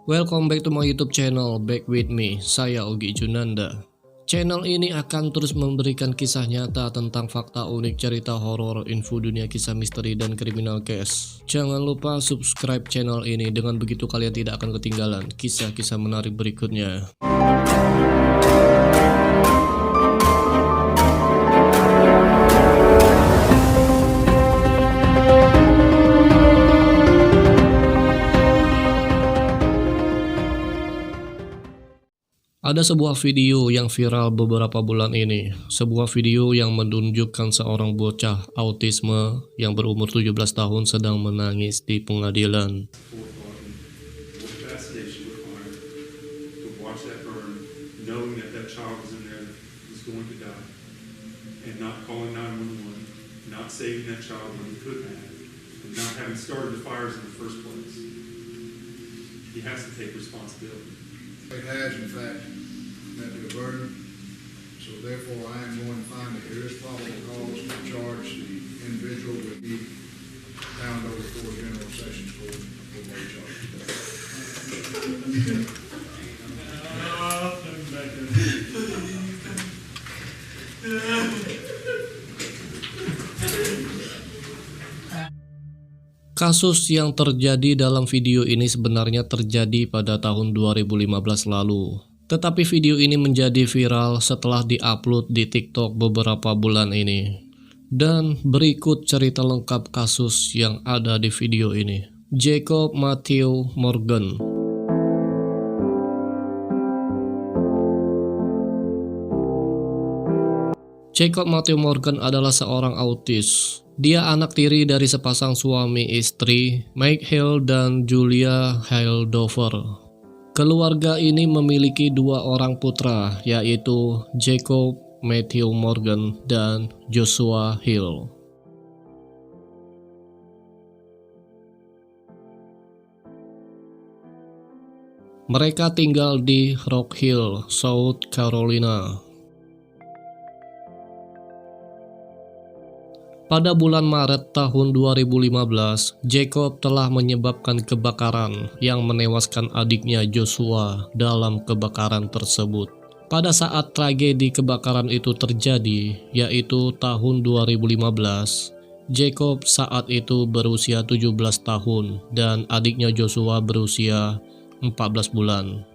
Welcome back to my YouTube channel, back with me, saya Ogi Junanda. Channel ini akan terus memberikan kisah nyata tentang fakta unik cerita horor, info dunia kisah misteri dan kriminal case. Jangan lupa subscribe channel ini, dengan begitu kalian tidak akan ketinggalan kisah-kisah menarik berikutnya. Ada sebuah video yang viral beberapa bulan ini. Sebuah video yang menunjukkan seorang bocah autisme yang berumur 17 tahun sedang menangis di pengadilan. It has, in fact, met with a burden, so therefore I am going to find that there is probable cause to charge the individual with the found over for General Sessions Court for late charge. Kasus yang terjadi dalam video ini sebenarnya terjadi pada tahun 2015 lalu. Tetapi video ini menjadi viral setelah diupload di TikTok beberapa bulan ini. Dan berikut cerita lengkap kasus yang ada di video ini. Jacob Matthew Morgan. Jacob Matthew Morgan adalah seorang autis. Dia anak tiri dari sepasang suami istri, Mike Hill dan Julia Hill Dover. Keluarga ini memiliki dua orang putra, yaitu Jacob Matthew Morgan dan Joshua Hill. Mereka tinggal di Rock Hill, South Carolina. Pada bulan Maret tahun 2015, Jacob telah menyebabkan kebakaran yang menewaskan adiknya Joshua dalam kebakaran tersebut. Pada saat tragedi kebakaran itu terjadi, yaitu tahun 2015, Jacob saat itu berusia 17 tahun dan adiknya Joshua berusia 14 bulan.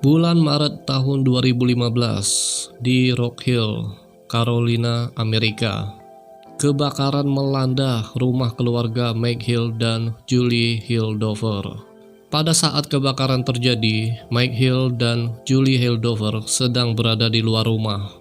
Bulan Maret tahun 2015 di Rock Hill, Carolina, Amerika, kebakaran melanda rumah keluarga Mike Hill dan Julie Hill Dover. Pada saat kebakaran terjadi, Mike Hill dan Julie Hill Dover sedang berada di luar rumah.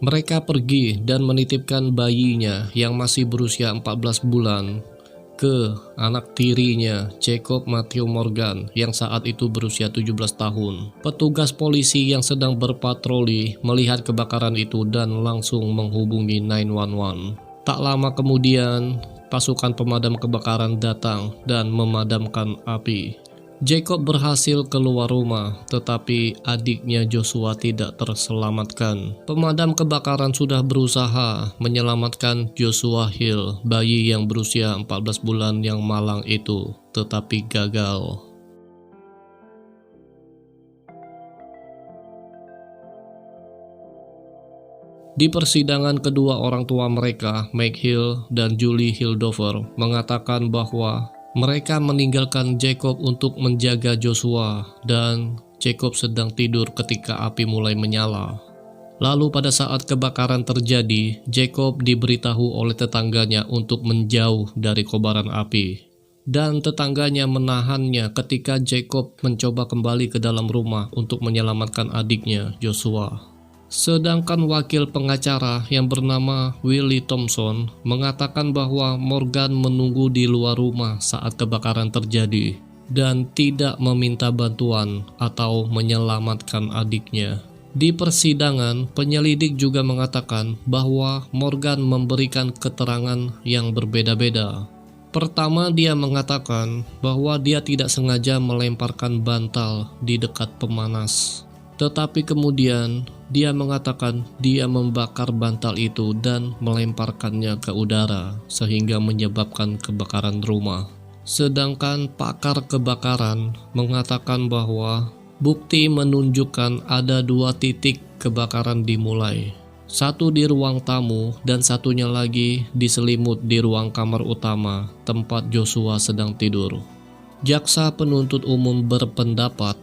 Mereka pergi dan menitipkan bayinya yang masih berusia 14 bulan ke anak tirinya Jacob Matthew Morgan yang saat itu berusia 17 tahun. Petugas polisi yang sedang berpatroli melihat kebakaran itu dan langsung menghubungi 911. Tak lama kemudian, pasukan pemadam kebakaran datang dan memadamkan api. Jacob berhasil keluar rumah, tetapi adiknya Joshua tidak terselamatkan. Pemadam kebakaran sudah berusaha menyelamatkan Joshua Hill, bayi yang berusia 14 bulan yang malang itu, tetapi gagal. Di persidangan, kedua orang tua mereka, Mike Hill dan Julie Hill Dover, mengatakan bahwa mereka meninggalkan Jacob untuk menjaga Joshua dan Jacob sedang tidur ketika api mulai menyala. Lalu pada saat kebakaran terjadi, Jacob diberitahu oleh tetangganya untuk menjauh dari kobaran api. Dan tetangganya menahannya ketika Jacob mencoba kembali ke dalam rumah untuk menyelamatkan adiknya Joshua. Sedangkan wakil pengacara yang bernama Willie Thompson mengatakan bahwa Morgan menunggu di luar rumah saat kebakaran terjadi dan tidak meminta bantuan atau menyelamatkan adiknya. Di persidangan, penyelidik juga mengatakan bahwa Morgan memberikan keterangan yang berbeda-beda. Pertama, dia mengatakan bahwa dia tidak sengaja melemparkan bantal di dekat pemanas. Tetapi kemudian dia mengatakan dia membakar bantal itu dan melemparkannya ke udara sehingga menyebabkan kebakaran rumah. Sedangkan pakar kebakaran mengatakan bahwa bukti menunjukkan ada 2 titik kebakaran dimulai. Satu di ruang tamu dan satunya lagi diselimut di ruang kamar utama tempat Joshua sedang tidur. Jaksa penuntut umum berpendapat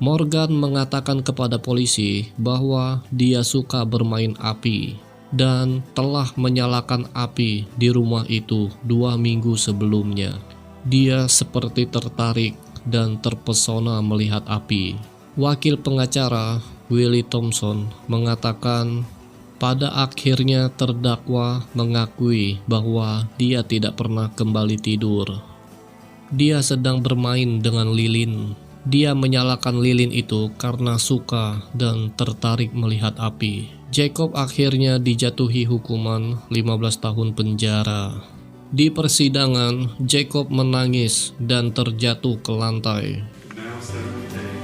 Morgan mengatakan kepada polisi bahwa dia suka bermain api dan telah menyalakan api di rumah itu 2 minggu sebelumnya. Dia seperti tertarik dan terpesona melihat api. Wakil pengacara Willie Thompson mengatakan pada akhirnya terdakwa mengakui bahwa dia tidak pernah kembali tidur. Dia sedang bermain dengan lilin. Dia menyalakan lilin itu karena suka dan tertarik melihat api. Jacob akhirnya dijatuhi hukuman 15 tahun penjara. Di persidangan, Jacob menangis dan terjatuh ke lantai. Now set a day,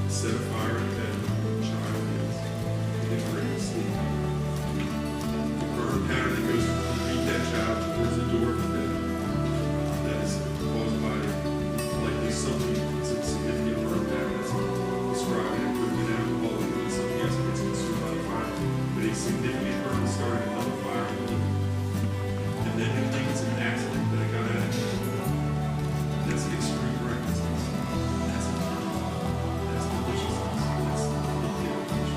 set a fire in bed where the child is, and then bring him to sleep. The burn pattern that goes to beat that child towards the door of the bed. That is caused by likely something, some significant burn pattern that's described in equipment alcohol and something else that gets consumed by the fire. But a significant burn started another fire in the living room. And then you think it's an accident that it got out of hand. That's an extreme recklessness. That's a crime. That's maliciousness. That's intimidation.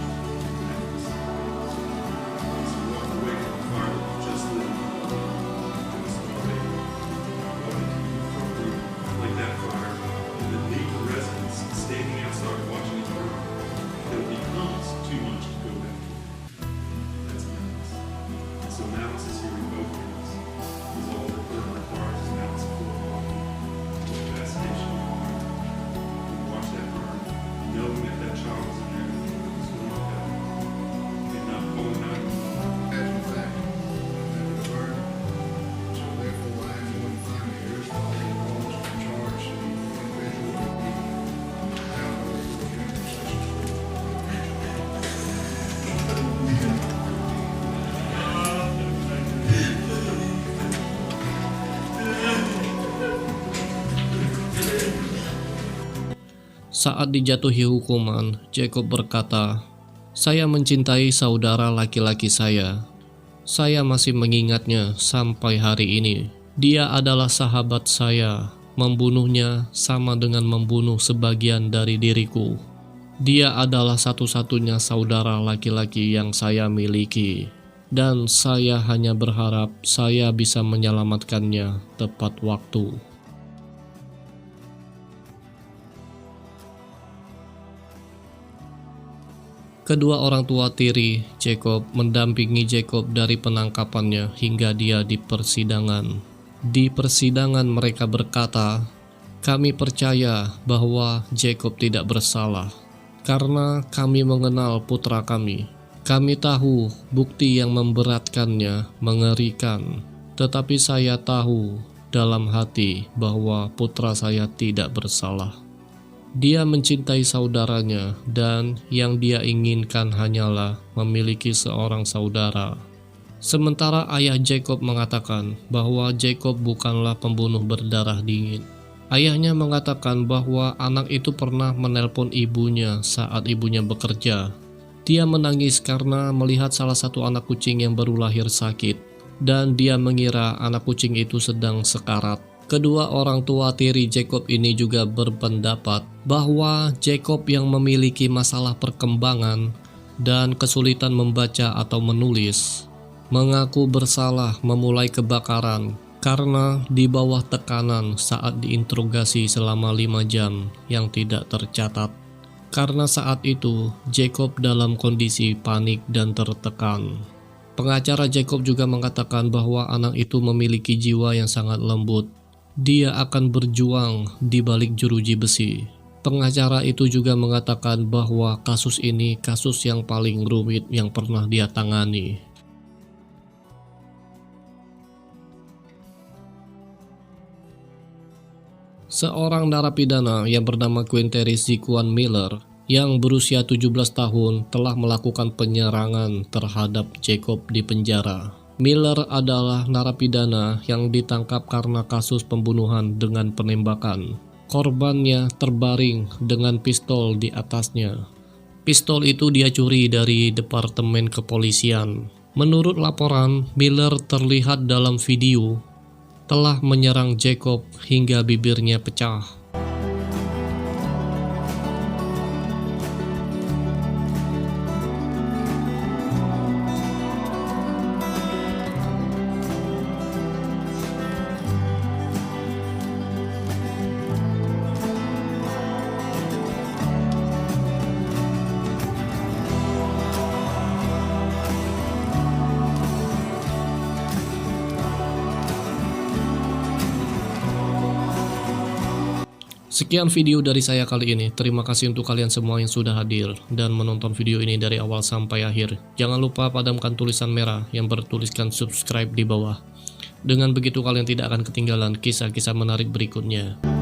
So walk away from the fire that you just lit. Just walk away. Walk into your front room, like that fire, and then leave the residents standing outside watching it burn. It becomes too much to go back to. That's malice. And so malice is here in both ways. Because all that burn requires is malice for investigation. You watch that burn, knowing that that child was in there, was going to hell, and not pulling out. As a fact, that it burned. So therefore, I am going to find the irresponsible cause to charge the individual with the town of General Sessions Court. Saat dijatuhi hukuman, Jacob berkata, "Saya mencintai saudara laki-laki saya. Saya masih mengingatnya sampai hari ini. Dia adalah sahabat saya. Membunuhnya sama dengan membunuh sebagian dari diriku. Dia adalah satu-satunya saudara laki-laki yang saya miliki. Dan saya hanya berharap saya bisa menyelamatkannya tepat waktu." Kedua orang tua tiri Jacob mendampingi Jacob dari penangkapannya hingga dia di persidangan. Di persidangan mereka berkata, "Kami percaya bahwa Jacob tidak bersalah, karena kami mengenal putra kami. Kami tahu bukti yang memberatkannya mengerikan, tetapi saya tahu dalam hati bahwa putra saya tidak bersalah. Dia mencintai saudaranya dan yang dia inginkan hanyalah memiliki seorang saudara." Sementara ayah Jacob mengatakan bahwa Jacob bukanlah pembunuh berdarah dingin. Ayahnya mengatakan bahwa anak itu pernah menelpon ibunya saat ibunya bekerja. Dia menangis karena melihat salah satu anak kucing yang baru lahir sakit, dan dia mengira anak kucing itu sedang sekarat. Kedua orang tua tiri Jacob ini juga berpendapat bahwa Jacob yang memiliki masalah perkembangan dan kesulitan membaca atau menulis mengaku bersalah memulai kebakaran karena di bawah tekanan saat diinterogasi selama 5 jam yang tidak tercatat. Karena saat itu Jacob dalam kondisi panik dan tertekan. Pengacara Jacob juga mengatakan bahwa anak itu memiliki jiwa yang sangat lembut. Dia akan berjuang di balik jeruji besi. Pengacara itu juga mengatakan bahwa kasus ini kasus yang paling rumit yang pernah dia tangani. Seorang narapidana yang bernama Quinteris Ziquan Miller yang berusia 17 tahun telah melakukan penyerangan terhadap Jacob di penjara. Miller adalah narapidana yang ditangkap karena kasus pembunuhan dengan penembakan. Korbannya terbaring dengan pistol di atasnya. Pistol itu dia curi dari Departemen Kepolisian. Menurut laporan, Miller terlihat dalam video telah menyerang Jacob hingga bibirnya pecah. Sekian video dari saya kali ini. Terima kasih untuk kalian semua yang sudah hadir dan menonton video ini dari awal sampai akhir. Jangan lupa padamkan tulisan merah yang bertuliskan subscribe di bawah. Dengan begitu kalian tidak akan ketinggalan kisah-kisah menarik berikutnya.